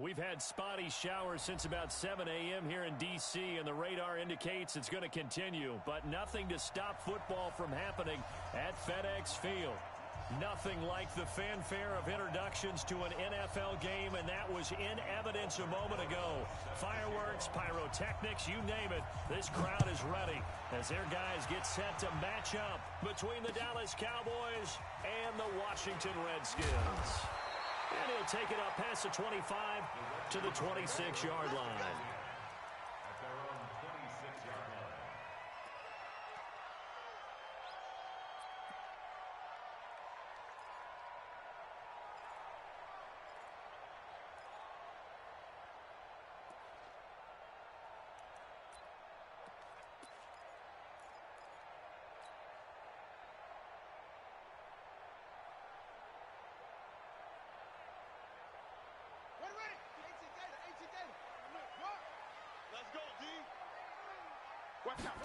We've had spotty showers since about 7 a.m. here in D.C., and the radar indicates it's going to continue, but nothing to stop football from happening at FedEx Field. Nothing like the fanfare of introductions to an NFL game, and that was in evidence a moment ago. Fireworks, pyrotechnics, you name it, this crowd is ready as their guys get set to match up between the Dallas Cowboys and the Washington Redskins. And he'll take it up past the 25 to the 26-yard line. At their own 26-yard line. Let's go, D. Watch out.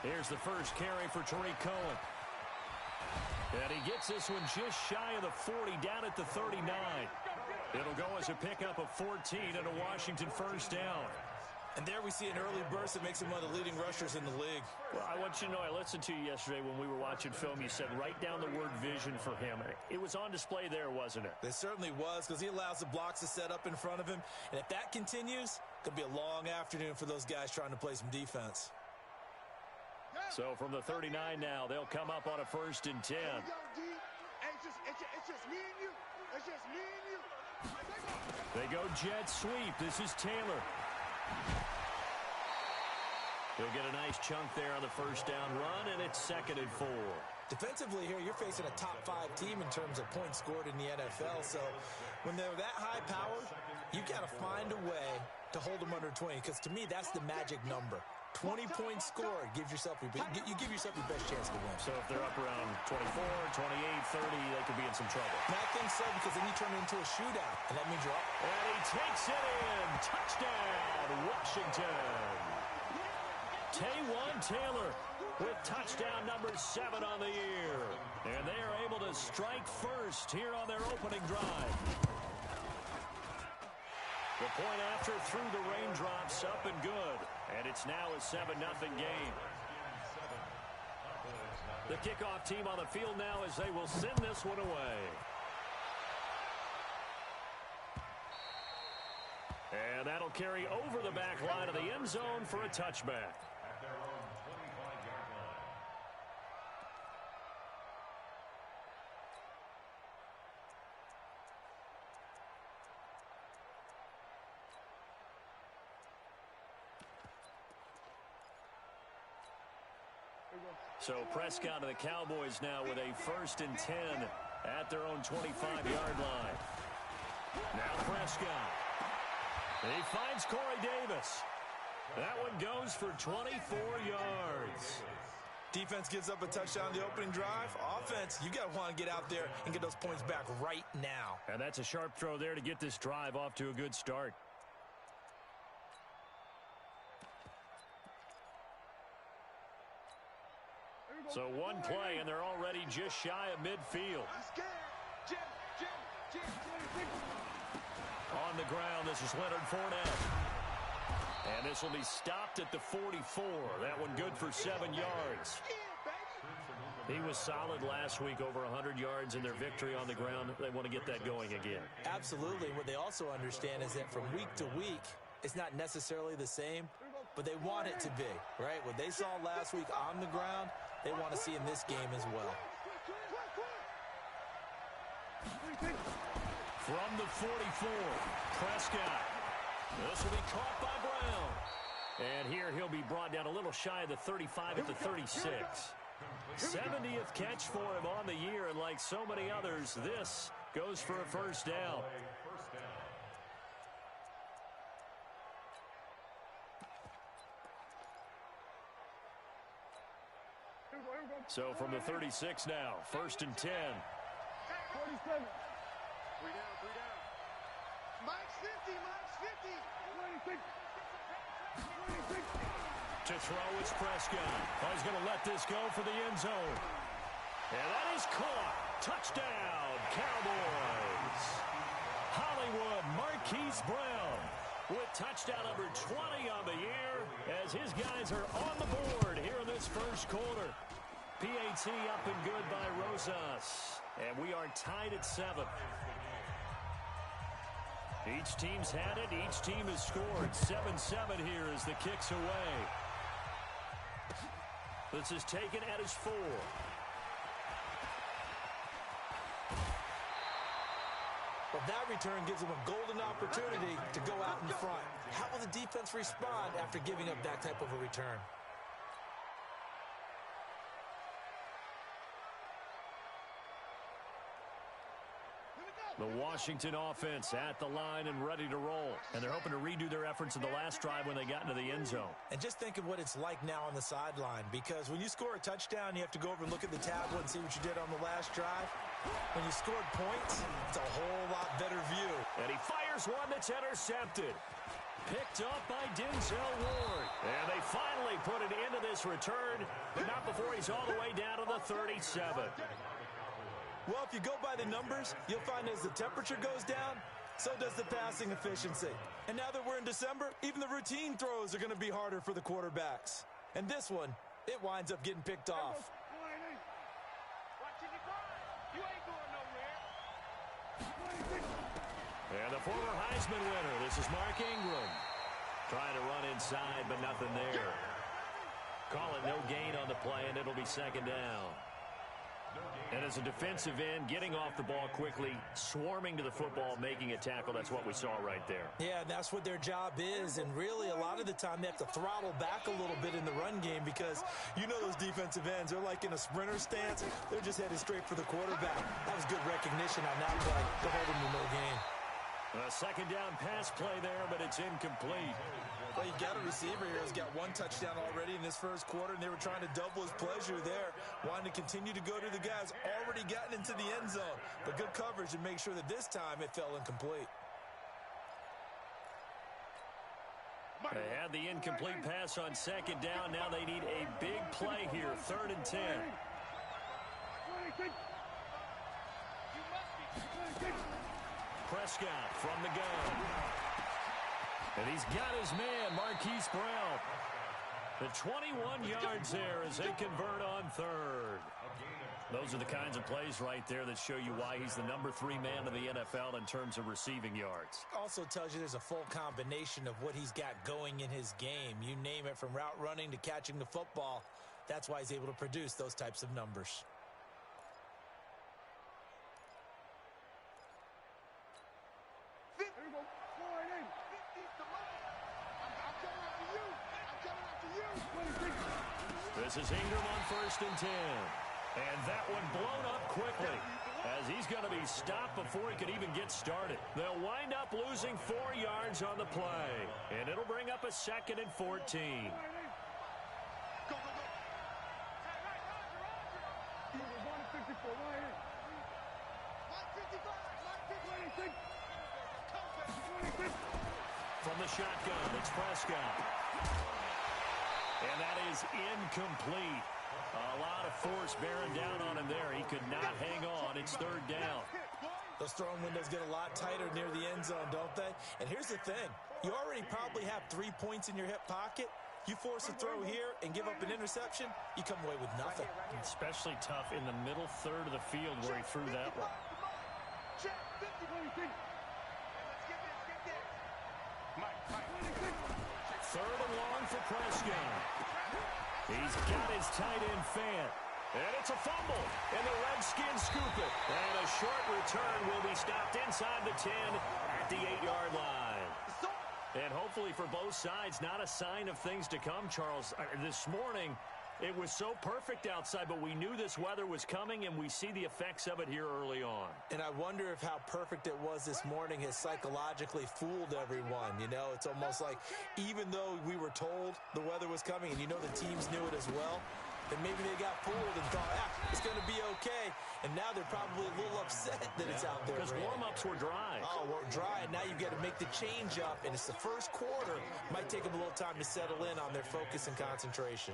Here's the first carry for Tariq Cohen. And he gets this one just shy of the 40, down at the 39. It'll go as a pickup of 14 and a Washington first down. And there we see an early burst that makes him one of the leading rushers in the league. Well, I want you to know, I listened to you yesterday when we were watching film. You said write down the word vision for him. It was on display there, wasn't it? It certainly was, because he allows the blocks to set up in front of him. And if that continues, it could be a long afternoon for those guys trying to play some defense. So from the 39 now, they'll come up on a 1st and 10. Here we go, D. Hey, it's just me and you. It's just me and you. They go jet sweep. This is Taylor. He'll get a nice chunk there on the first down run, and it's 2nd and 4. Defensively here, you're facing a top-5 team in terms of points scored in the NFL. So when they're that high-powered, you got to find a way to hold them under 20, because to me, that's the magic number. 20 points scored, you give yourself your best chance to win. So if they're up around 24, 28, 30, they could be in some trouble. And I think so, because then you turn it into a shootout, and that means you're up. And he takes it in. Touchdown, Washington. Taywan Taylor with touchdown number 7 on the year. And they are able to strike first here on their opening drive. The point after through the raindrops, up and good. And it's now a 7-0 game. The kickoff team on the field now as they will send this one away. And that'll carry over the back line of the end zone for a touchback. At their own 25-yard line. So Prescott and the Cowboys now with a 1st and 10 at their own 25-yard line. Now Prescott. He finds Corey Davis. That one goes for 24 yards. Defense gives up a touchdown the opening drive. Offense, you got to want to get out there and get those points back right now. And that's a sharp throw there to get this drive off to a good start. So one play, and they're already just shy of midfield. On the ground, this is Leonard Fournette. And this will be stopped at the 44. That one good for 7 yards. He was solid last week, over 100 yards in their victory on the ground. They want to get that going again. Absolutely. What they also understand is that from week to week, it's not necessarily the same, but they want it to be, right? What they saw last week on the ground, they want to see in this game as well. From the 44, Prescott. This will be caught by Brown. And here he'll be brought down a little shy of the 35 at the 36. 70th catch for him on the year, and like so many others, this goes for a first down. So from the 36 now, 1st and 10. 47. 3 down. Max 50, Max 50. 26. To throw, it's Prescott. Oh, he's going to let this go for the end zone. And that is caught. Touchdown, Cowboys. Hollywood Marquise Brown with touchdown number 20 on the year as his guys are on the board here in this first quarter. PAT up and good by Rosas. And we are tied at 7. Each team's had it. Each team has scored. 7-7 here as the kick's away. This is taken at his 4. Well, that return gives them a golden opportunity to go out in front. How will the defense respond after giving up that type of a return? The Washington offense at the line and ready to roll. And they're hoping to redo their efforts in the last drive when they got into the end zone. And just think of what it's like now on the sideline, because when you score a touchdown, you have to go over and look at the tablet and see what you did on the last drive. When you scored points, it's a whole lot better view. And he fires one that's intercepted. Picked up by Denzel Ward. And they finally put an end to this return, but not before he's all the way down to the 37. Well, if you go by the numbers, you'll find as the temperature goes down, so does the passing efficiency. And now that we're in December, even the routine throws are going to be harder for the quarterbacks. And this one, it winds up getting picked off. And the former Heisman winner, this is Mark Ingram. Trying to run inside, but nothing there. Call it no gain on the play, and it'll be second down. And as a defensive end, getting off the ball quickly, swarming to the football, making a tackle, that's what we saw right there. Yeah, that's what their job is, and really a lot of the time they have to throttle back a little bit in the run game because you know those defensive ends, they're like in a sprinter stance. They're just headed straight for the quarterback. That was good recognition on that play to hold them to no gain. A second down pass play there, but it's incomplete. Well, you got a receiver here who's got one touchdown already in this first quarter, and they were trying to double his pleasure there, wanting to continue to go to the guys already gotten into the end zone. But good coverage and make sure that this time it fell incomplete. They had the incomplete pass on second down. Now they need a big play here, 3rd and 10. Prescott from the gun. And he's got his man, Marquise Brown. The 21 yards there as they convert on 3rd. Those are the kinds of plays right there that show you why he's the number 3 man in the NFL in terms of receiving yards. Also tells you there's a full combination of what he's got going in his game. You name it, from route running to catching the football. That's why he's able to produce those types of numbers. This is Ingram on 1st and 10. And that one blown up quickly as he's going to be stopped before he could even get started. They'll wind up losing 4 yards on the play. And it'll bring up a 2nd and 14. From the shotgun, it's Prescott. And that is incomplete. A lot of force bearing down on him there. He could not hang on. It's 3rd down. Those throwing windows get a lot tighter near the end zone, don't they? And here's the thing. You already probably have 3 points in your hip pocket. You force a throw here and give up an interception, you come away with nothing. Especially tough in the middle 3rd of the field where he threw that one. 3rd and long for Prescott. He's got his tight end Fant. And it's a fumble. And the Redskins scoop it. And a short return will be stopped inside the 10 at the 8-yard line. And hopefully for both sides, not a sign of things to come, Charles. This morning, it was so perfect outside, but we knew this weather was coming, and we see the effects of it here early on. And I wonder if how perfect it was this morning has psychologically fooled everyone. You know, it's almost like even though we were told the weather was coming, and you know the teams knew it as well, then maybe they got fooled and thought, it's going to be okay. And now they're probably a little upset that it's out there. Because warm-ups were dry. Oh, well, dry, and now you've got to make the change up, and it's the first quarter. Might take them a little time to settle in on their focus and concentration.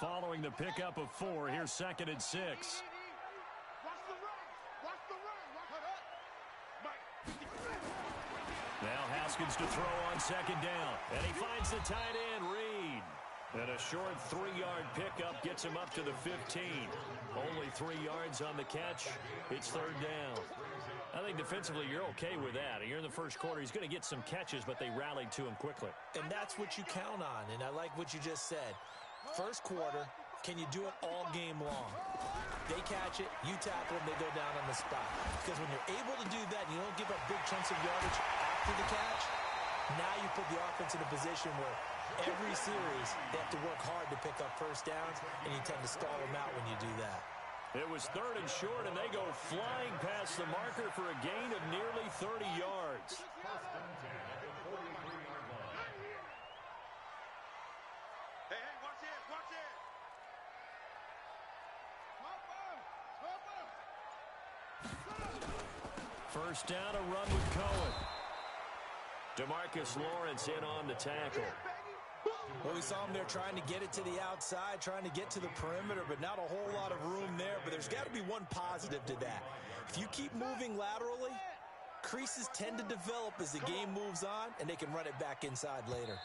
Following allowing the pickup of 4. Here's 2nd and 6. Watch the run. Watch the run. Now Haskins to throw on 2nd down. And he finds the tight end, Reed. And a short 3-yard pickup gets him up to the 15. Only 3 yards on the catch. It's 3rd down. I think defensively you're okay with that. You're in the first quarter. He's going to get some catches, but they rallied to him quickly. And that's what you count on, and I like what you just said. First quarter, can you do it all game long? They catch it, you tackle them, they go down on the spot. Because when you're able to do that and you don't give up big chunks of yardage after the catch, now you put the offense in a position where every series they have to work hard to pick up first downs, and you tend to stall them out when you do that. It was 3rd and short, and they go flying past the marker for a gain of nearly 30 yards. Hey, watch it, watch it. First down, a run with Cohen. DeMarcus Lawrence in on the tackle. Well, we saw him there trying to get it to the outside, trying to get to the perimeter, but not a whole lot of room there. But there's got to be one positive to that. If you keep moving laterally, creases tend to develop as the game moves on, and they can run it back inside later.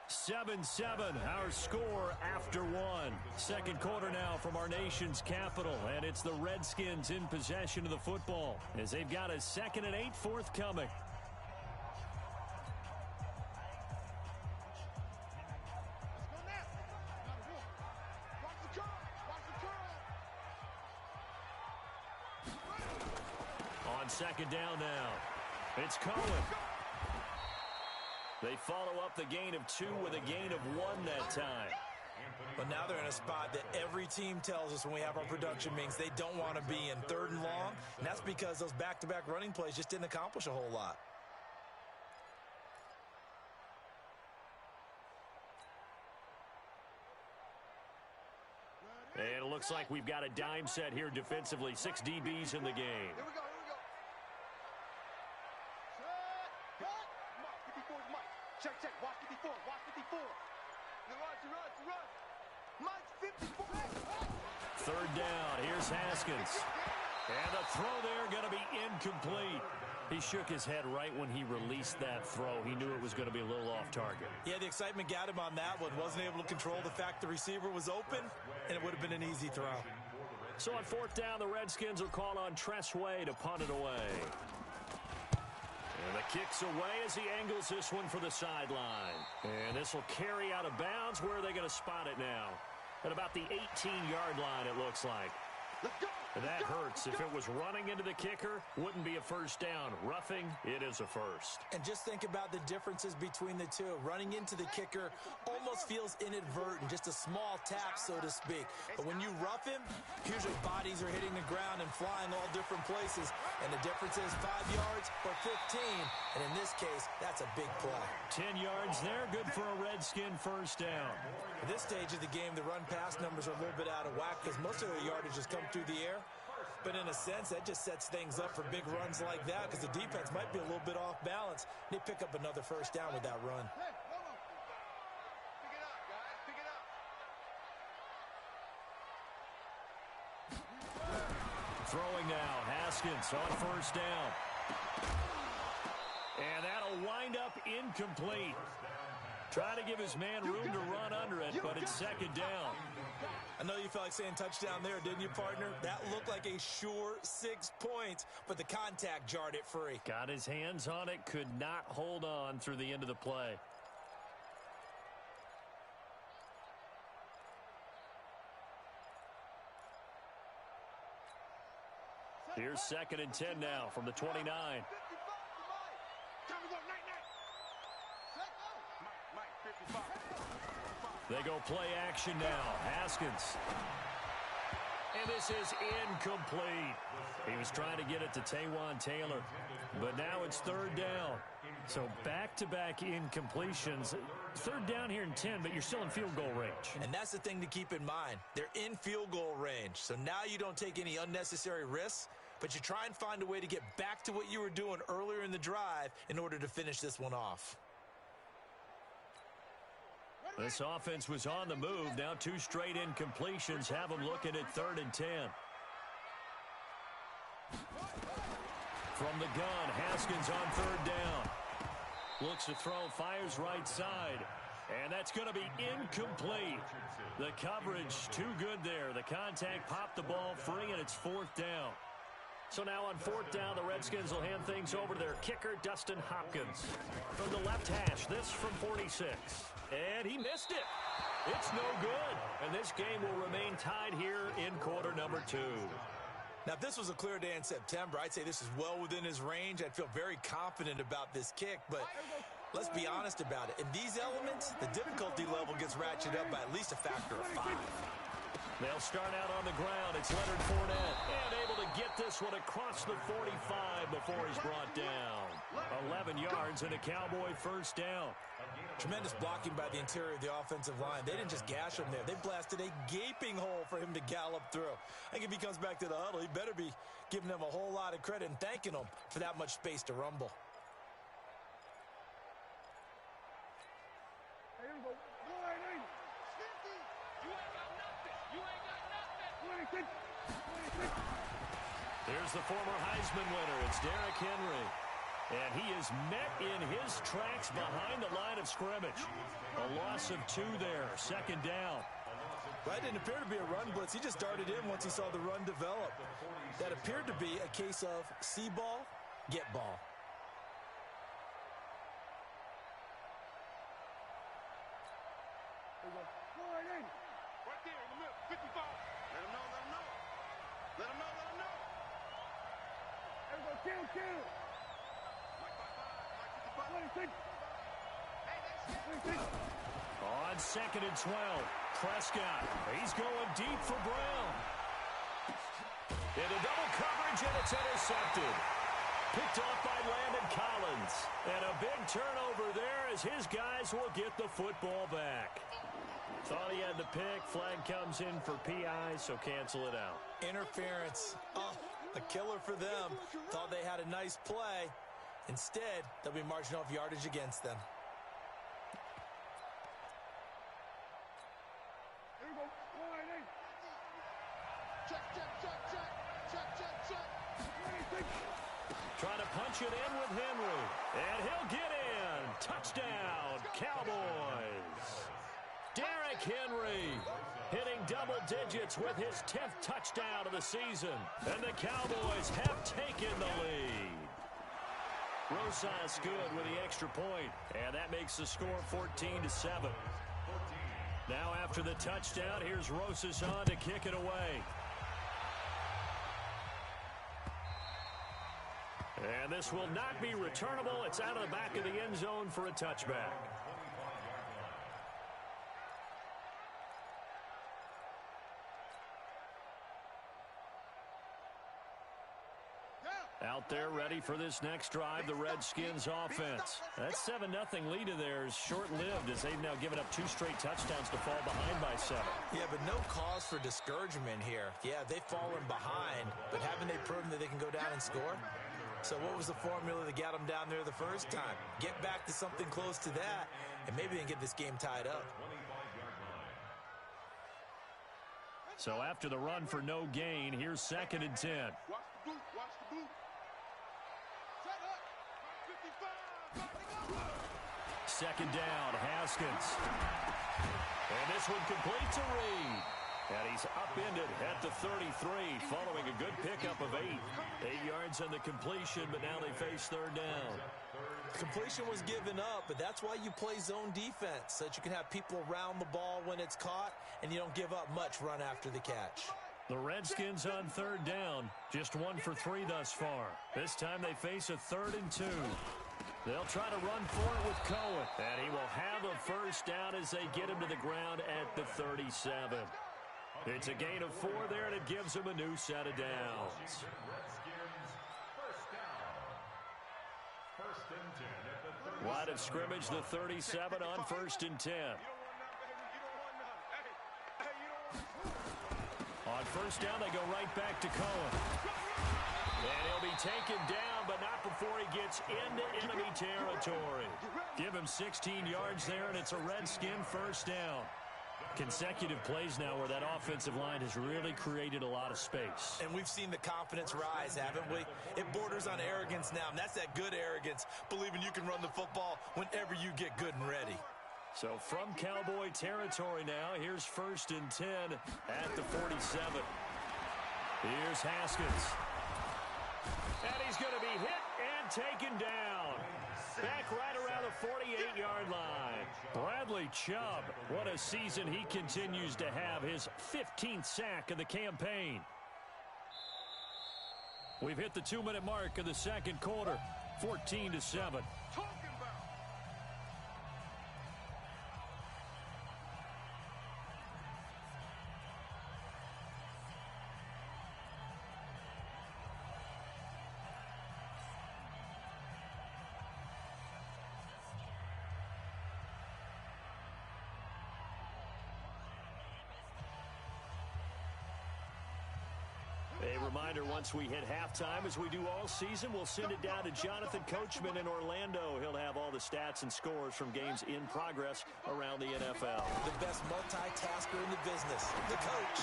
7-7, our score after 1. Second quarter now from our nation's capital, and it's the Redskins in possession of the football as they've got a 2nd and 8 forthcoming. On 2nd down now, it's Cohen. They follow up the gain of 2 with a gain of 1 that time. But now they're in a spot that every team tells us when we have our production meetings they don't want to be in, 3rd and long, and that's because those back-to-back running plays just didn't accomplish a whole lot. And it looks like we've got a dime set here defensively. 6 DBs in the game. Here we go, here we go. Set, cut. Mike, 54 is Mike. Check, check. Watch 54, watch 54. You run. Mike's 54. 3rd down, here's Haskins. And the throw there going to be incomplete. He shook his head right when he released that throw. He knew it was going to be a little off target. Yeah, the excitement got him on that one. Wasn't able to control the fact the receiver was open, and it would have been an easy throw. So on 4th down, the Redskins will call on Tress Way to punt it away. And the kick's away as he angles this one for the sideline. And this will carry out of bounds. Where are they going to spot it now? At about the 18-yard line, it looks like. And that hurts. If it was running into the kicker, wouldn't be a first down. Roughing, it is a first. And just think about the differences between the two. Running into the kicker almost feels inadvertent, just a small tap, so to speak. But when you rough him, usually bodies are hitting the ground and flying all different places. And the difference is 5 yards or 15. And in this case, that's a big play. 10 yards there, good for a Redskin first down. At this stage of the game, the run-pass numbers are a little bit out of whack because most of their yardage has come through the air. But in a sense, that just sets things up for big runs like that because the defense might be a little bit off balance. They pick up another first down with that run. Pick it up, guys. Pick it up. Throwing now, Haskins on first down. And that'll wind up incomplete. Trying to give his man room to run under it, but it's 2nd down. I know you felt like saying touchdown there, didn't you, partner? That looked like a sure 6 points, but the contact jarred it free. Got his hands on it, could not hold on through the end of the play. Here's 2nd and 10 now from the 29. 55 to Mike. Time to go, night. Mike, 55. They go play action now. Haskins. And this is incomplete. He was trying to get it to Taywan Taylor, but now it's 3rd down. So back-to-back incompletions. 3rd down here in 10, but you're still in field goal range. And that's the thing to keep in mind. They're in field goal range, so now you don't take any unnecessary risks, but you try and find a way to get back to what you were doing earlier in the drive in order to finish this one off. Ready, This offense was on the move. Now 2 straight incompletions have them looking at 3rd and 10. From the gun, Haskins on 3rd down. Looks to throw, fires right side. And that's going to be incomplete. The coverage too good there. The contact popped the ball free, and it's 4th down. So now on 4th down, the Redskins will hand things over to their kicker, Dustin Hopkins. From the left hash, this from 46. And he missed it. It's no good. And this game will remain tied here in quarter number 2. Now, if this was a clear day in September, I'd say this is well within his range. I'd feel very confident about this kick, but let's be honest about it. In these elements, the difficulty level gets ratcheted up by at least a factor of 5. They'll start out on the ground. It's Leonard Fournette. And able to get this one across the 45 before he's brought down. 11 yards and a Cowboy 1st down. Tremendous blocking by the interior of the offensive line. They didn't just gash him there. They blasted a gaping hole for him to gallop through. I think if he comes back to the huddle, he better be giving them a whole lot of credit and thanking them for that much space to rumble. Here we go. Go right in. You ain't got nothing. You ain't got nothing. 26. 26. There's the former Heisman winner. It's Derrick Henry. And he is met in his tracks behind the line of scrimmage. A loss of 2 there. 2nd down. That didn't appear to be a run blitz. He just darted in once he saw the run develop. That appeared to be a case of see ball, get ball. Here we go. Go right in. Right there in the middle. 55. Let him know. Let him know. Let him know. Let him know. Here we go. Kill. 26. On 2nd and 12, Prescott. He's going deep for Brown. Into double coverage, and it's intercepted. Picked off by Landon Collins. And a big turnover there as his guys will get the football back. Thought he had the pick. Flag comes in for PI, so cancel it out. Interference. Oh, a killer for them. Thought they had a nice play. Instead, they'll be marching off yardage against them. Here we go. Go right in. Check. 26. Trying to punch it in with Henry. And he'll get in. Touchdown, Cowboys. Derrick Henry hitting double digits with his 10th touchdown of the season. And the Cowboys have taken the lead. Rosas good with the extra point, and that makes the score 14-7. Now after the touchdown, here's Rosas on to kick it away. And this will not be returnable. It's out of the back of the end zone for a touchback. Out there ready for this next drive, the Redskins offense. That 7-0 lead of theirs short-lived as they've now given up 2 straight touchdowns to fall behind by 7. Yeah, but no cause for discouragement here. Yeah, they've fallen behind, but haven't they proven that they can go down and score? So what was the formula that got them down there the first time? Get back to something close to that, and maybe they can get this game tied up. So after the run for no gain, here's 2nd and 10. Watch the boot. Watch the boot. Set up. 55. 2nd down, Haskins. And this one complete to Reed. And he's upended at the 33 following a good pickup of 8. 8 yards on the completion, but now they face 3rd down. Completion was given up, but that's why you play zone defense, so that you can have people around the ball when it's caught, and you don't give up much run after the catch. The Redskins on 3rd down, just 1 for 3 thus far. This time they face a 3rd and 2. They'll try to run for it with Cohen, and he will have a first down as they get him to the ground at the 37. It's a gain of 4 there, and it gives them a new set of downs. Line of scrimmage, the 37 on 1st and 10. On 1st down, they go right back to Cohen. And he'll be taken down, but not before he gets into enemy territory. Give him 16 yards there, and it's a Redskin first down. Consecutive plays now where that offensive line has really created a lot of space. And we've seen the confidence rise, haven't we? It borders on arrogance now, and that's that good arrogance, believing you can run the football whenever you get good and ready. So from Cowboy territory now, here's 1st and 10 at the 47. Here's Haskins. And he's going to be hit and taken down. Back right around the 48-yard line. Bradley Chubb, what a season he continues to have. His 15th sack of the campaign. We've hit the 2-minute mark of the second quarter. 14-7. A reminder, once we hit halftime, as we do all season, we'll send it down to Jonathan Coachman in Orlando. He'll have all the stats and scores from games in progress around the NFL. The best multitasker in the business, the coach.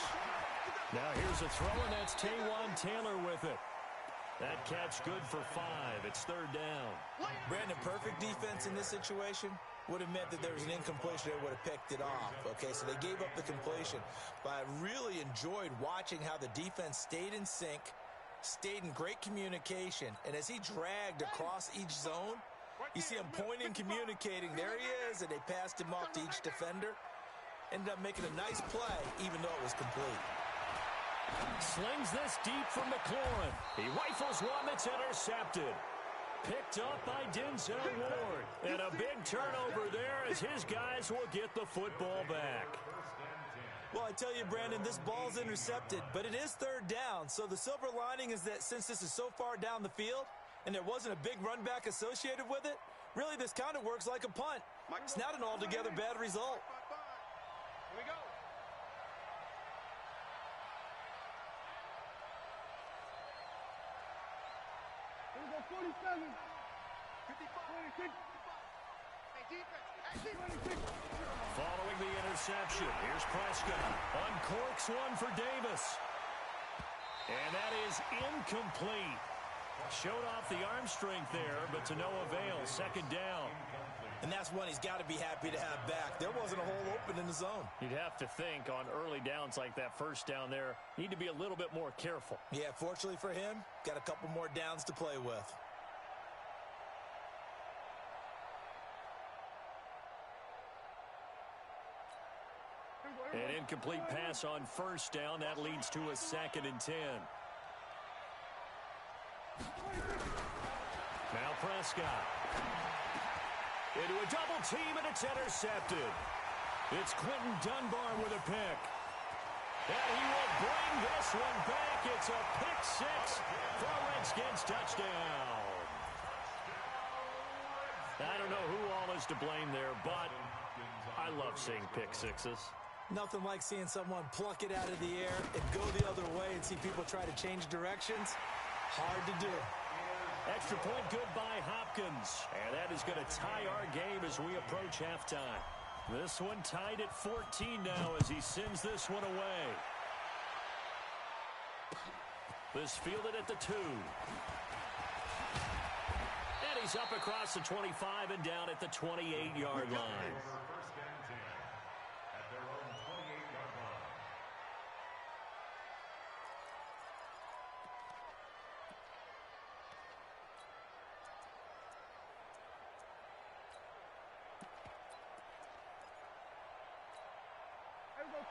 Now here's a throw, and that's Taywan Taylor with it. That catch good for 5. It's 3rd down. Brandon, perfect defense in this situation would have meant that there was an incompletion that would have picked it off. Okay, so they gave up the completion. But I really enjoyed watching how the defense stayed in sync, stayed in great communication. And as he dragged across each zone, you see him pointing, communicating. There he is, and they passed him off to each defender. Ended up making a nice play, even though it was complete. Slings this deep from McLaurin. He rifles one that's intercepted. Picked up by Denzel Ward. And a big turnover there as his guys will get the football back. Well, I tell you, Brandon, this ball's intercepted, but it is 3rd down. So the silver lining is that since this is so far down the field and there wasn't a big run back associated with it, really this kind of works like a punt. It's not an altogether bad result. Here we go. Here we go, 47. 55. 26. Hey, defense. Following the interception, here's Prescott. Uncorks one for Davis. And that is incomplete. Showed off the arm strength there, but to no avail. 2nd down. And that's one he's got to be happy to have back. There wasn't a hole open in the zone. You'd have to think on early downs like that 1st down there, need to be a little bit more careful. Yeah, fortunately for him, got a couple more downs to play with. An incomplete pass on 1st down. That leads to a 2nd and 10. Now Prescott. Into a double team, and it's intercepted. It's Quentin Dunbar with a pick. And he will bring this one back. It's a pick 6 for a Redskins touchdown. I don't know who all is to blame there, but I love seeing pick 6s. Nothing like seeing someone pluck it out of the air and go the other way and see people try to change directions. Hard to do. Extra point good by Hopkins. And that is going to tie our game as we approach halftime. This one tied at 14 now as he sends this one away. This fielded at the 2. And he's up across the 25 and down at the 28-yard line.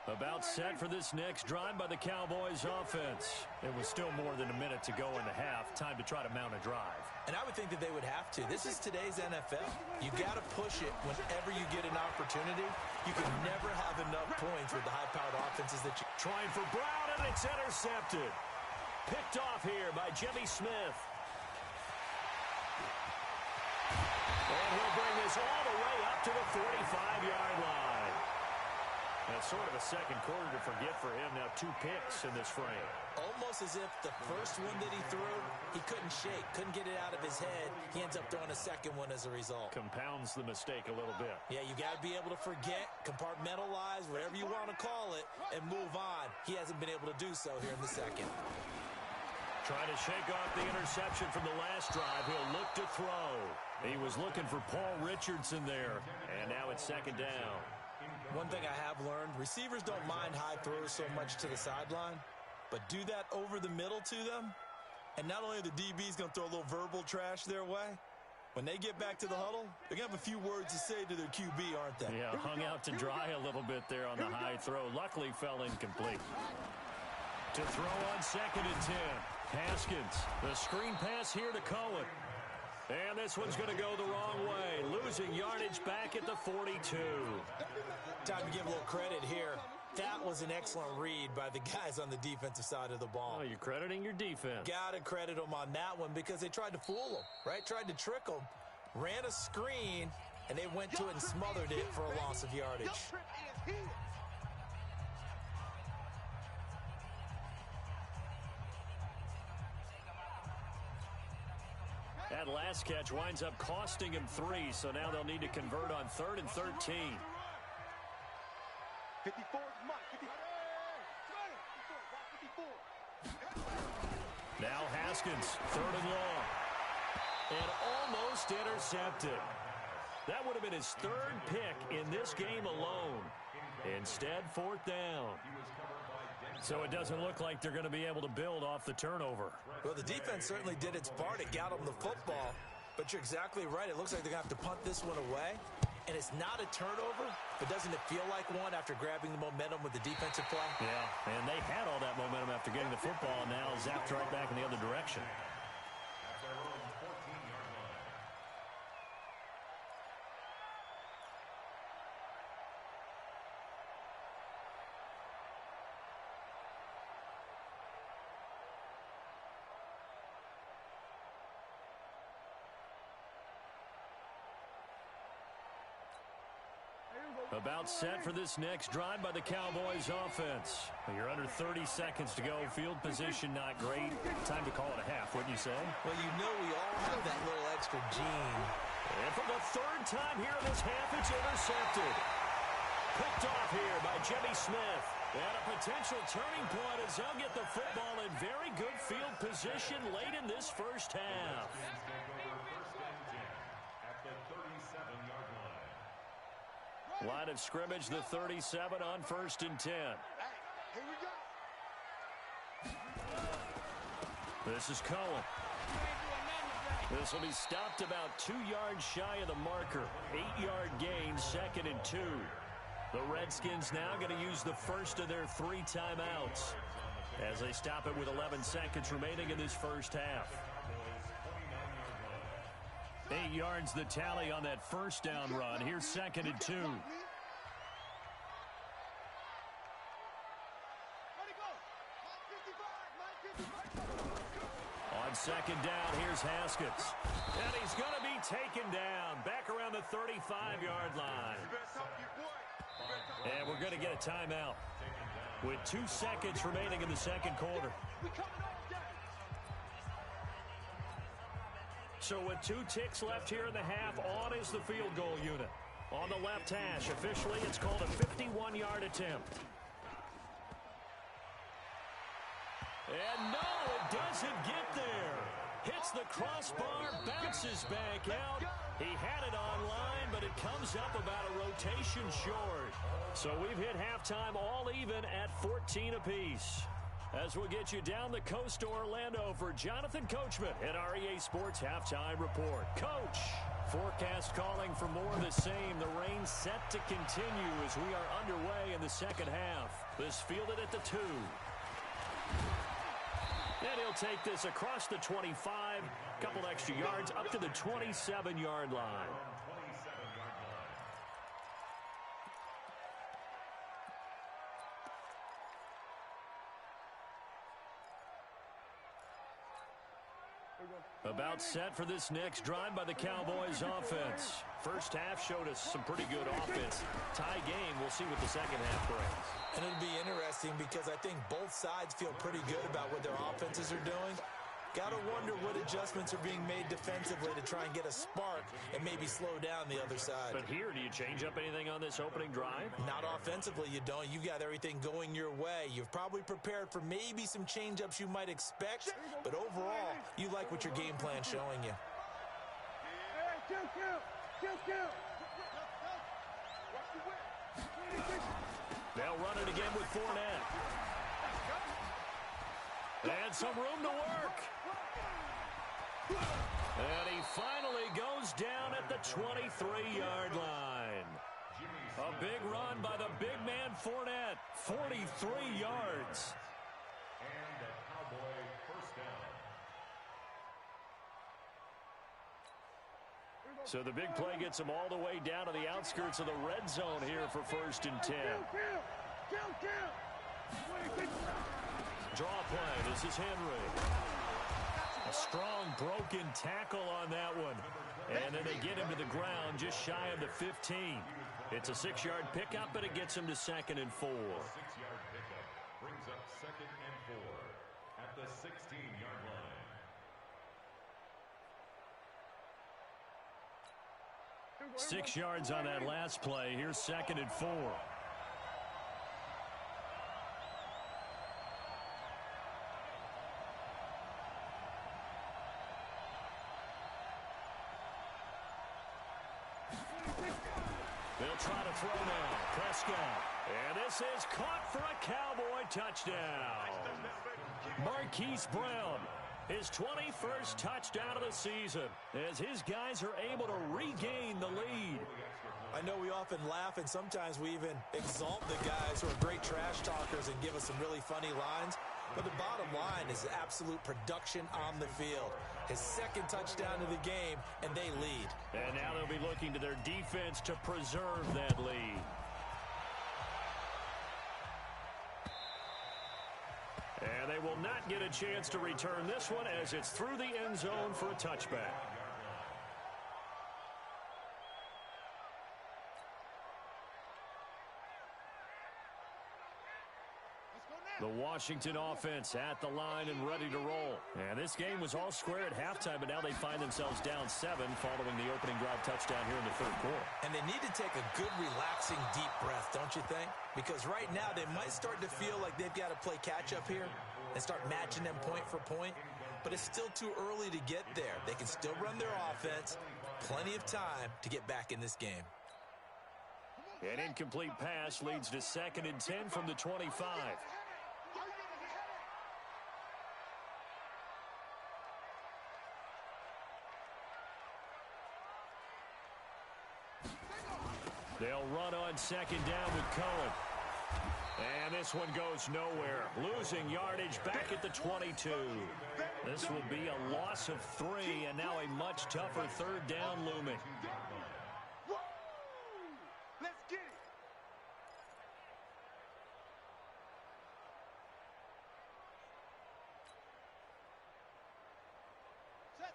About set for this next drive by the Cowboys offense. It was still more than a minute to go in the half. Time to try to mount a drive. And I would think that they would have to. This is today's NFL. You got to push it whenever you get an opportunity. You can never have enough points with the high-powered offenses that you... Trying for Brown, and it's intercepted. Picked off here by Jimmy Smith. And he'll bring this all the way up to the 45-yard line. That's sort of a second quarter to forget for him. Now 2 picks in this frame. Almost as if the first one that he threw, he couldn't shake, couldn't get it out of his head. He ends up throwing a second one as a result. Compounds the mistake a little bit. Yeah, you got to be able to forget, compartmentalize, whatever you want to call it, and move on. He hasn't been able to do so here in the second. Trying to shake off the interception from the last drive. He'll look to throw. He was looking for Paul Richardson there, and now it's second down. One thing I have learned, receivers don't mind high throws so much to the sideline, but do that over the middle to them, and not only are the DBs going to throw a little verbal trash their way, when they get back to the huddle, they're going to have a few words to say to their QB, aren't they? Yeah, hung out to dry a little bit there on the high throw. Luckily fell incomplete. To throw on second and 10. Haskins, the screen pass here to Cohen. And this one's going to go the wrong way. Losing yardage back at the 42. Time to give a little credit here. That was an excellent read by the guys on the defensive side of the ball. Oh, you're crediting your defense. Got to credit them on that one because they tried to fool them, right? Tried to trick them. Ran a screen, and they went to it and smothered it for a loss of yardage. That last catch winds up costing him 3, so now they'll need to convert on 3rd and 13. 54 is Mike. 54. Now Haskins, 3rd and long. And almost intercepted. That would have been his 3rd pick in this game alone. Instead, 4th down. So it doesn't look like they're going to be able to build off the turnover. Well, the defense certainly did its part. It got them the football. But you're exactly right. It looks like they're going to have to punt this one away. And it's not a turnover, but doesn't it feel like one after grabbing the momentum with the defensive play? Yeah, and they had all that momentum after getting the football, and now zapped right back in the other direction. About set for this next drive by the Cowboys offense. You're under 30 seconds to go. Field position not great. Time to call it a half, wouldn't you say? Well, you know we all have that little extra gene. And for the 3rd time here in this half, it's intercepted. Picked off here by Jimmy Smith. And a potential turning point as they'll get the football in very good field position late in this first half. Line of scrimmage, the 37 on 1st and 10. Here we go. This is Cohen. This will be stopped about 2 yards shy of the marker. 8-yard gain, 2nd and 2. The Redskins now going to use the first of their 3 timeouts as they stop it with 11 seconds remaining in this first half. 8 yards the tally on that first down run. Here's 2nd and 2. On 2nd down, here's Haskins. And he's going to be taken down back around the 35-yard line. And we're going to get a timeout with 2 seconds remaining in the second quarter. So with 2 ticks left here in the half, on is the field goal unit. On the left hash, officially it's called a 51-yard attempt. And no, it doesn't get there. Hits the crossbar, bounces back out. He had it on line, but it comes up about a rotation short. So we've hit halftime all even at 14 apiece. As we'll get you down the coast to Orlando for Jonathan Coachman at REA Sports Halftime Report. Coach, forecast calling for more of the same. The rain set to continue as we are underway in the second half. This fielded at the 2. And he'll take this across the 25, couple extra yards up to the 27-yard line. About set for this next drive by the Cowboys offense. First half showed us some pretty good offense. Tie game, we'll see what the second half brings. And it'll be interesting because I think both sides feel pretty good about what their offenses are doing. Got to wonder what adjustments are being made defensively to try and get a spark and maybe slow down the other side. But here, do you change up anything on this opening drive? Not offensively, you don't. You got everything going your way. You've probably prepared for maybe some change-ups you might expect, but overall, you like what your game plan's showing you. They'll run it again with Fournette. And some room to work. And he finally goes down at the 23-yard line. A big run by the big man Fournette. 43 yards. And a Cowboy first down. So the big play gets him all the way down to the outskirts of the red zone here for 1st and 10. Draw play. This is Henry. A strong broken tackle on that one. And then they get him to the ground just shy of the 15. It's a 6-yard pickup, but it gets him to 2nd and 4. 6-yard pickup brings up 2nd and 4 at the 16-yard line. 6 yards on that last play. Here's 2nd and 4. They'll try to throw now. Prescott. And this is caught for a Cowboy touchdown. Marquise Brown, his 21st touchdown of the season, as his guys are able to regain the lead. I know we often laugh and sometimes we even exalt the guys who are great trash talkers and give us some really funny lines. But the bottom line is absolute production on the field. His 2nd touchdown of the game, and they lead. And now they'll be looking to their defense to preserve that lead. And they will not get a chance to return this one as it's through the end zone for a touchback. The Washington offense at the line and ready to roll. And this game was all square at halftime, but now they find themselves down 7 following the opening drive touchdown here in the 3rd quarter. And they need to take a good, relaxing, deep breath, don't you think? Because right now they might start to feel like they've got to play catch-up here and start matching them point for point. But it's still too early to get there. They can still run their offense. Plenty of time to get back in this game. An incomplete pass leads to 2nd and 10 from the 25. They'll run on 2nd down with Cohen. And this one goes nowhere. Losing yardage back at the 22. This will be a loss of 3, and now a much tougher 3rd down looming. Let's get it.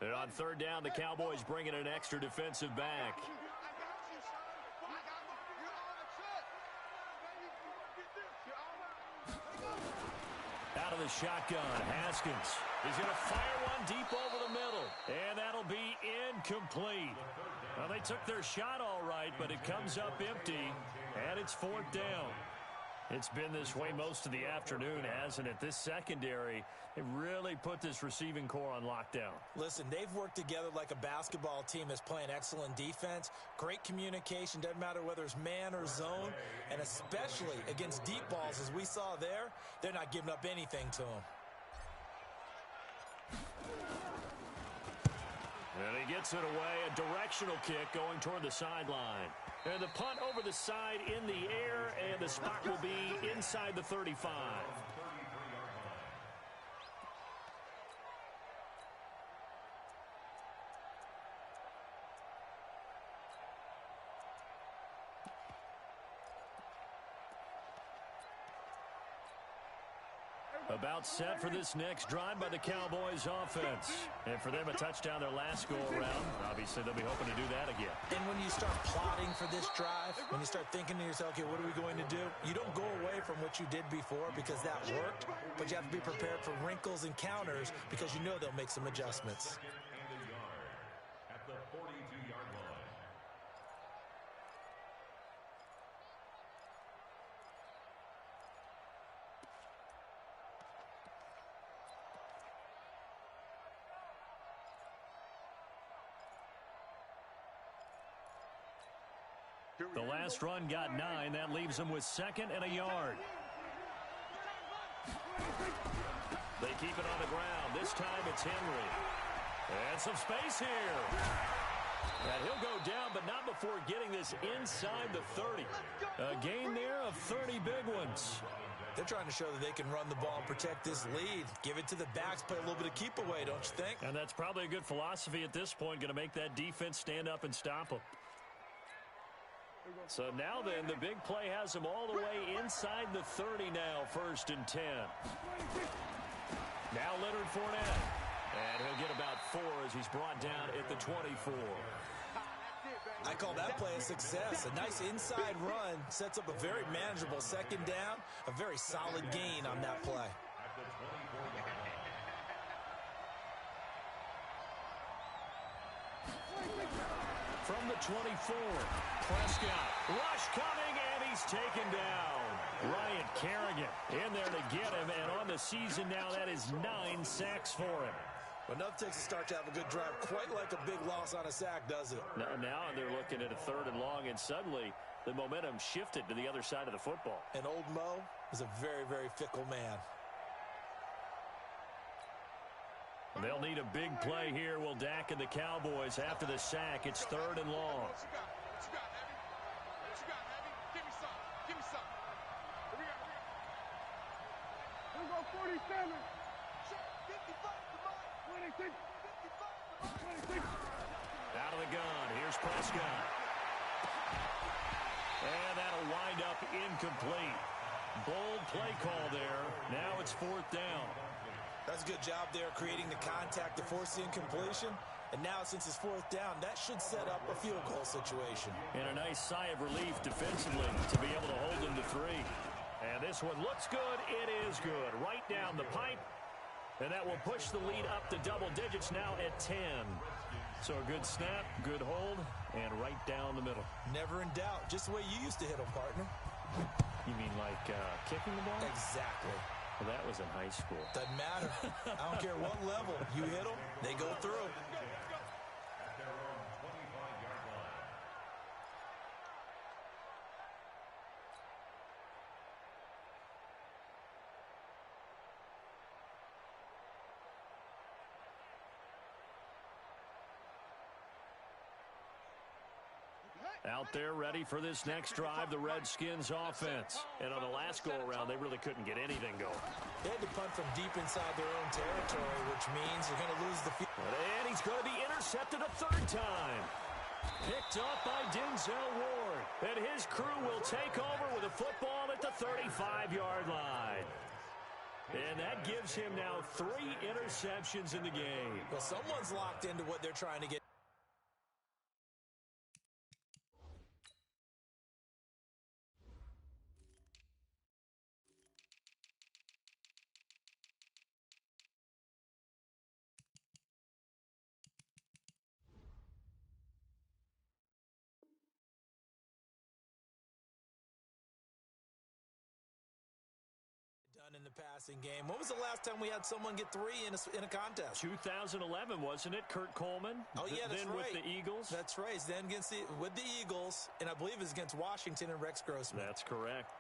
And on 3rd down, the Cowboys bring in an extra defensive back. Out of the shotgun, Haskins. He's going to fire one deep over the middle. And that'll be incomplete. Well, they took their shot all right, but it comes up empty. And it's 4th down. It's been this way most of the afternoon, hasn't it? This secondary, it really put this receiving core on lockdown. Listen, they've worked together like a basketball team that's playing excellent defense. Great communication, doesn't matter whether it's man or zone. And especially against deep balls, as we saw there, they're not giving up anything to them. And he gets it away, a directional kick going toward the sideline. And the punt over the side in the air, and the spot will be inside the 35. About set for this next drive by the Cowboys offense. And for them, a touchdown their last go-around. Obviously, they'll be hoping to do that again. And when you start plotting for this drive, when you start thinking to yourself, okay, what are we going to do? You don't go away from what you did before because that worked, but you have to be prepared for wrinkles and counters because you know they'll make some adjustments. At the 42-yard line. The last run got 9. That leaves them with 2nd and a yard. They keep it on the ground. This time it's Henry. And some space here. And he'll go down, but not before getting this inside the 30. A gain there of 30 big ones. They're trying to show that they can run the ball and protect this lead. Give it to the backs, play a little bit of keep away, don't you think? And that's probably a good philosophy at this point, going to make that defense stand up and stop them. So now then, the big play has them all the way inside the 30 now, 1st and 10. Now Leonard Fournette. And he'll get about 4 as he's brought down at the 24. I call that play a success. A nice inside run sets up a very manageable 2nd down. A very solid gain on that play. From the 24, Prescott. Rush coming, and he's taken down. Ryan Kerrigan in there to get him, and on the season now, that is 9 sacks for him. Well, enough takes a start to have a good drive. Quite like a big loss on a sack, does it? Now they're looking at a 3rd and long, and suddenly the momentum shifted to the other side of the football. And old Mo is a very, very fickle man. They'll need a big play here. Will Dak and the Cowboys after the sack. It's 3rd and long. What you got, Heavy? What you got, Heavy? Give me some. Give me some. Here we go. Here we go, 47. 55 to 26. 56. Out of the gun. Here's Prescott. And that'll wind up incomplete. Bold play call there. Now it's 4th down. That's a good job there creating the contact to force the incompletion. And now since it's 4th down, that should set up a field goal situation. And a nice sigh of relief defensively to be able to hold them to 3. And this one looks good. It is good. Right down the pipe. And that will push the lead up to double digits now at 10. So a good snap, good hold, and right down the middle. Never in doubt. Just the way you used to hit them, partner. You mean like kicking the ball? Exactly. Well, that was in high school. Doesn't matter. I don't care what level. You hit them, they go through. At their own 25-yard line. Out there ready for this next drive, the Redskins offense. And on the last go-around, they really couldn't get anything going. They had to punt from deep inside their own territory, which means you're going to lose the field. And he's going to be intercepted a 3rd time. Picked up by Denzel Ward. And his crew will take over with a football at the 35-yard line. And that gives him now 3 interceptions in the game. Well, someone's locked into what they're trying to get. In the passing game. When was the last time we had someone get 3 in a contest? 2011, wasn't it? Kurt Coleman. Oh, yeah, that's then right. With the Eagles. That's right. Then with the Eagles, and I believe it's against Washington and Rex Grossman. That's correct.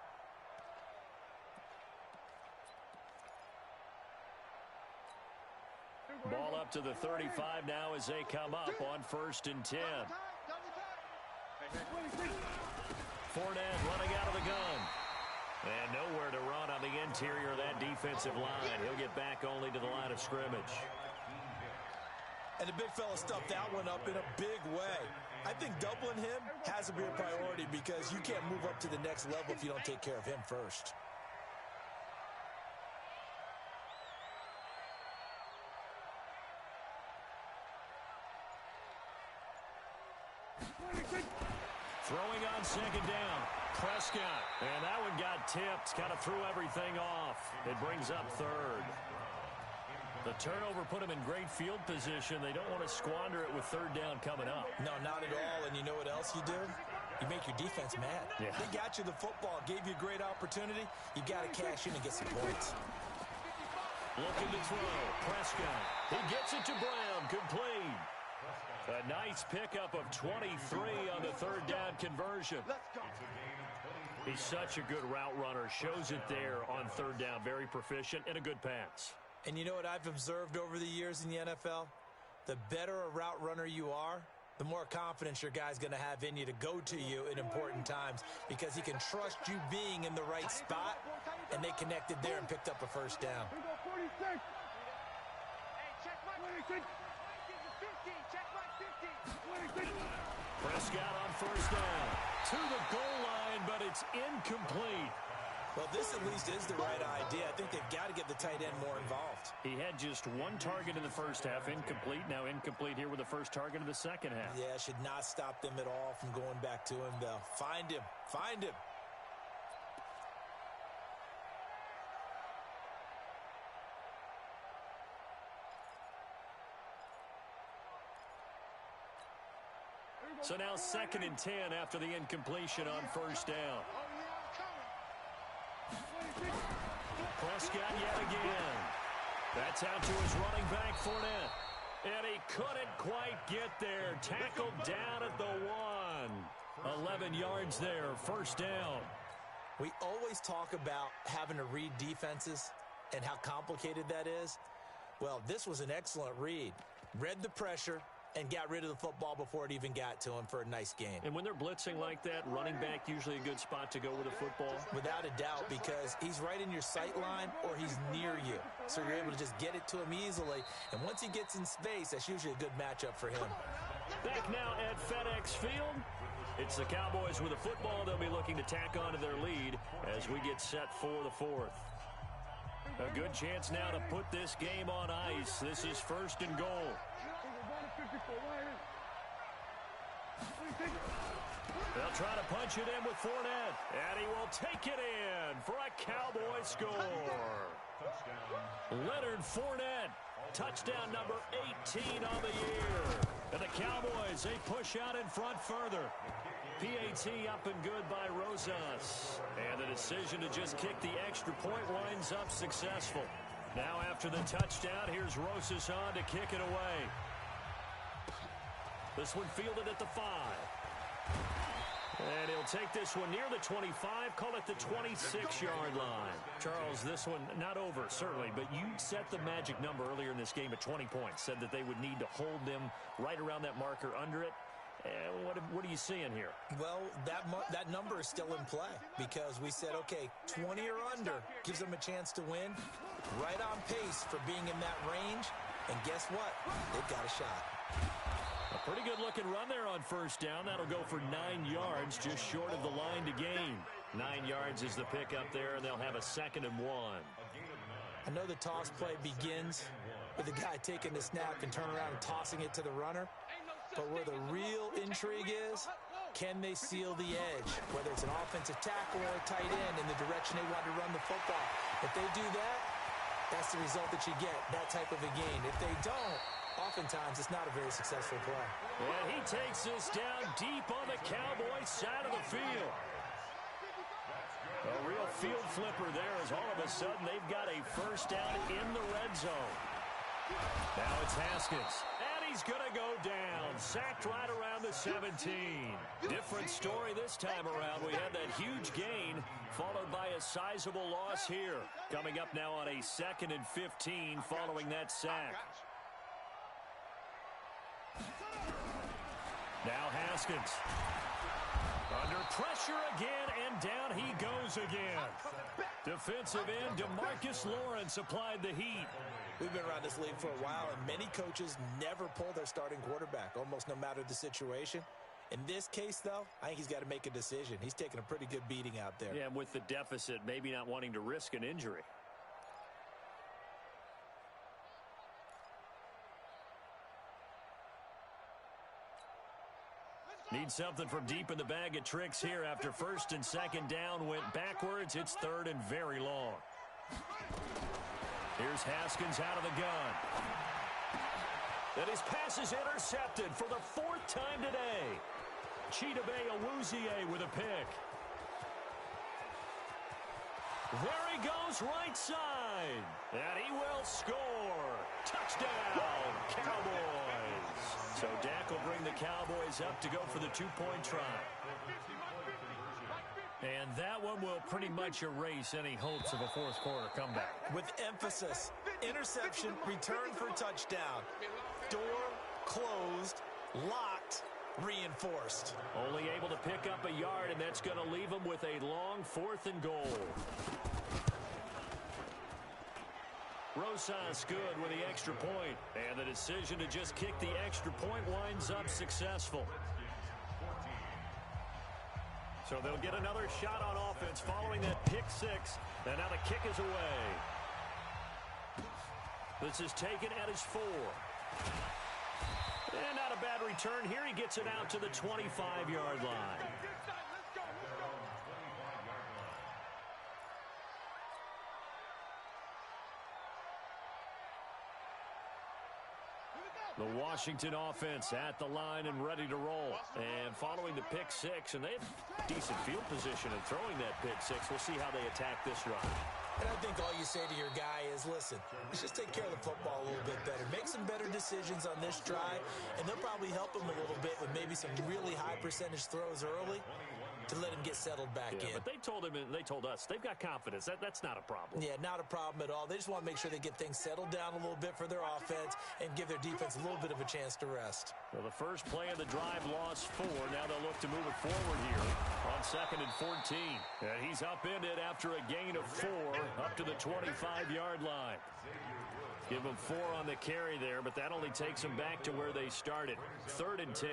Ball up to the 35 now as they come up on 1st and 10. Fournette running out of the gun. And nowhere to run on the interior of that defensive line. He'll get back only to the line of scrimmage. And the big fella stuffed that one up in a big way. I think doubling him has to be a priority because you can't move up to the next level if you don't take care of him first. Throwing on second down. Prescott. And that one got tipped. Kind of threw everything off. It brings up third. The turnover put them in great field position. They don't want to squander it with third down coming up. No, not at all. And you know what else you do? You make your defense mad. Yeah. They got you the football, gave you a great opportunity. You got to cash in and get some points. Looking to throw. Prescott. He gets it to Brown. Complete. A nice pickup of 23 on the third down conversion. He's such a good route runner. Shows it there on third down. Very proficient and a good pass. And you know what I've observed over the years in the NFL? The better a route runner you are, the more confidence your guy's going to have in you to go to you in important times because he can trust you being in the right spot, and they connected there and picked up a first down. Prescott on first down. To the goal line, but it's incomplete. Well, this at least is the right idea. I think they've got to get the tight end more involved. He had just one target in the first half, incomplete. Now incomplete here with the first target of the second half. Yeah, should not stop them at all from going back to him, though. Find him. Find him. So now 2nd and 10 after the incompletion on first down. Prescott yet again. That's out to his running back, Fournette. And he couldn't quite get there. Tackled down at the 1. 11 yards there, first down. We always talk about having to read defenses and how complicated that is. Well, this was an excellent read. Read the pressure and got rid of the football before it even got to him for a nice game. And when they're blitzing like that, running back usually a good spot to go with a football? Without a doubt, because he's right in your sight line or he's near you. So you're able to just get it to him easily. And once he gets in space, that's usually a good matchup for him. Back now at FedEx Field. It's the Cowboys with a football. They'll be looking to tack on to their lead as we get set for the 4th. A good chance now to put this game on ice. This is 1st and goal. They'll try to punch it in with Fournette, and he will take it in for a Cowboy score. Leonard Fournette, touchdown number 18 on the year. And the Cowboys, they push out in front further. PAT up and good by Rosas. And the decision to just kick the extra point winds up successful. Now after the touchdown, here's Rosas on to kick it away. This one fielded at the 5. And he'll take this one near the 25, call it the 26-yard line. Charles, this one not over, certainly, but you set the magic number earlier in this game at 20 points, said that they would need to hold them right around that marker under it. What are you seeing here? Well, that number is still in play because we said, okay, 20 or under gives them a chance to win. Right on pace for being in that range. And guess what? They've got a shot. A pretty good-looking run there on first down. That'll go for 9 yards, just short of the line to gain. 9 yards is the pickup there, and they'll have a 2nd and 1. I know the toss play begins with the guy taking the snap and turning around and tossing it to the runner. But where the real intrigue is, can they seal the edge? Whether it's an offensive tackle or a tight end in the direction they want to run the football. If they do that, that's the result that you get, that type of a gain. If they don't, oftentimes it's not a very successful play. And he takes this down deep on the Cowboys side of the field. A real field flipper there as all of a sudden they've got a first down in the red zone. Now it's Haskins. And he's going to go down. Sacked right around the 17. Different story this time around. We had that huge gain followed by a sizable loss here. Coming up now on a 2nd and 15 following that sack. Now Haskins. Under pressure again, and down he goes again. Defensive end DeMarcus Lawrence applied the heat. We've been around this league for a while, and many coaches never pull their starting quarterback, almost no matter the situation. In this case, though, I think he's got to make a decision. He's taking a pretty good beating out there. Yeah, and with the deficit, maybe not wanting to risk an injury. Need something from deep in the bag of tricks here after first and second down went backwards. It's third and very long. Here's Haskins out of the gun. And his pass is intercepted for the fourth time today. Chidobe Awuzie with a pick. There he goes right side. And he will score. Touchdown, Cowboys. So Dak will bring the Cowboys up to go for the two-point try. And that one will pretty much erase any hopes of a fourth quarter comeback. With emphasis, interception, return for touchdown. Door closed, locked, reinforced. Only able to pick up a yard, and that's going to leave him with a long fourth and goal. Rosas good with the extra point, and the decision to just kick the extra point winds up successful. So they'll get another shot on offense following that pick six, and now the kick is away. This is taken at his 4. And not a bad return here. He gets it out to the 25-yard line. The Washington offense at the line and ready to roll. And following the pick six, and they have decent field position in throwing that pick six. We'll see how they attack this run. And I think all you say to your guy is, listen, let's just take care of the football a little bit better. Make some better decisions on this drive, and they'll probably help him a little bit with maybe some really high percentage throws early to let him get settled back in. But they told him, and they told us, they've got confidence. That's not a problem. Yeah, not a problem at all. They just want to make sure they get things settled down a little bit for their offense and give their defense a little bit of a chance to rest. Well, the first play of the drive lost 4. Now they'll look to move it forward here on 2nd and 14. And he's upended after a gain of 4 up to the 25-yard line. Give them 4 on the carry there, but that only takes them back to where they started. 3rd and 10.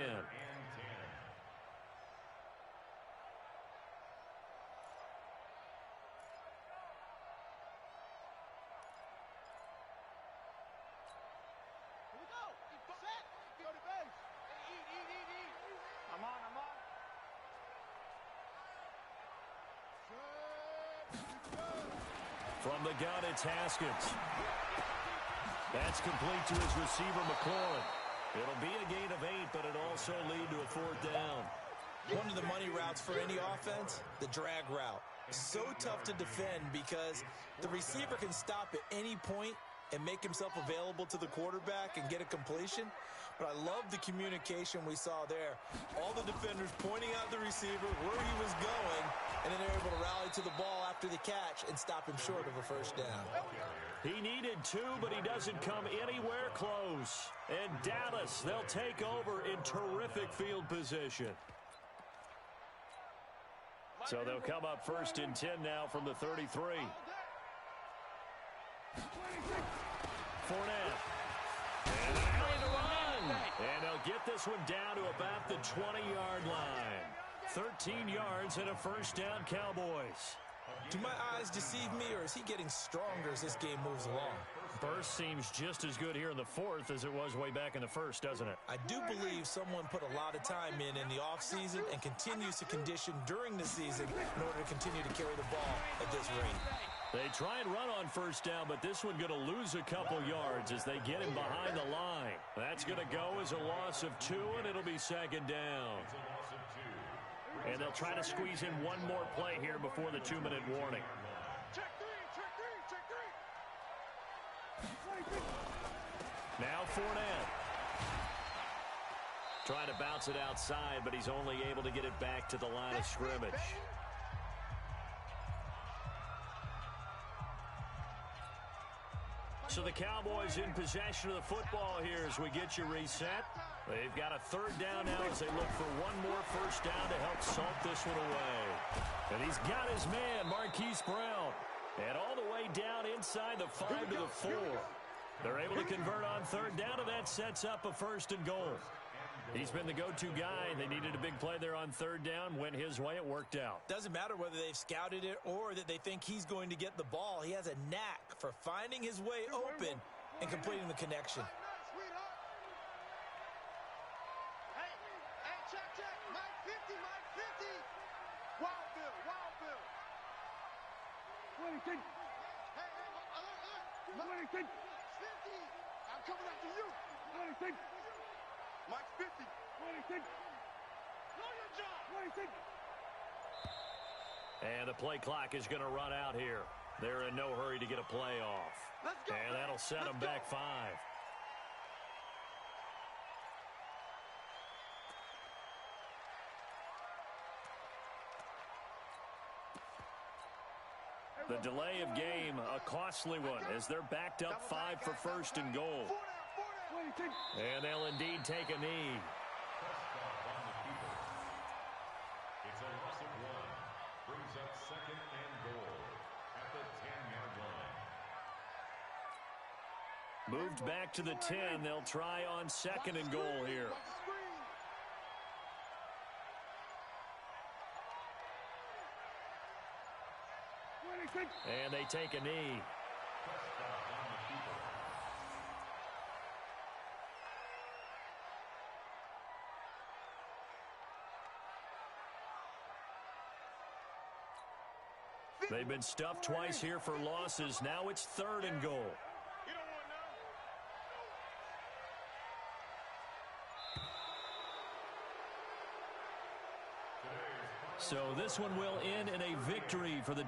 From the gun, it's Haskins. That's complete to his receiver, McLaurin. It'll be a gain of 8, but it'll also lead to a 4th down. One of the money routes for any offense, the drag route. So tough to defend because the receiver can stop at any point and make himself available to the quarterback and get a completion. But I love the communication we saw there. All the defenders pointing out the receiver, where he was going, and then they're able to rally to the ball after the catch and stop him short of a 1st down. He needed 2, but he doesn't come anywhere close. And Dallas, they'll take over in terrific field position. So they'll come up 1st and 10 now from the 33. Fournette. And they're to run. And they'll get this one down to about the 20-yard line. 13 yards and a 1st down, Cowboys. Do my eyes deceive me, or is he getting stronger as this game moves along? Burst seems just as good here in the 4th as it was way back in the 1st, doesn't it? I do believe someone put a lot of time in the offseason and continues to condition during the season in order to continue to carry the ball at this rate. They try and run on 1st down, but this one going to lose a couple yards as they get him behind the line. That's going to go as a loss of 2, and it'll be 2nd down. And they'll try to squeeze in one more play here before the 2-minute warning. Check 3, check 3, check 3. Now Fournette. Trying to bounce it outside, but he's only able to get it back to the line of scrimmage. So the Cowboys in possession of the football here as we get you reset. They've got a 3rd down now as they look for one more 1st down to help salt this one away. And he's got his man, Marquise Brown. And all the way down inside the 5 to the 4. They're able to convert on 3rd down, and that sets up a 1st and goal. He's been the go-to guy. They needed a big play there on 3rd down. Went his way. It worked out. Doesn't matter whether they've scouted it or that they think he's going to get the ball. He has a knack for finding his way open and completing the connection. Hey, check, check. 26. 50. I'm coming after you. 26. Mike's 50. 26. Know your job. 26. And the play clock is going to run out here. They're in no hurry to get a play off. Let's go. And that'll set them back 5. The delay of game, a costly one, as they're backed up 5 for first and goal. And they'll indeed take a knee. It's a loss of 1. Brings up second and goal at the 10-yard line. Moved back to the 10. They'll try on second and goal here. And they take a knee. They've been stuffed twice here for losses. Now it's third and goal. So this one will end in a victory for the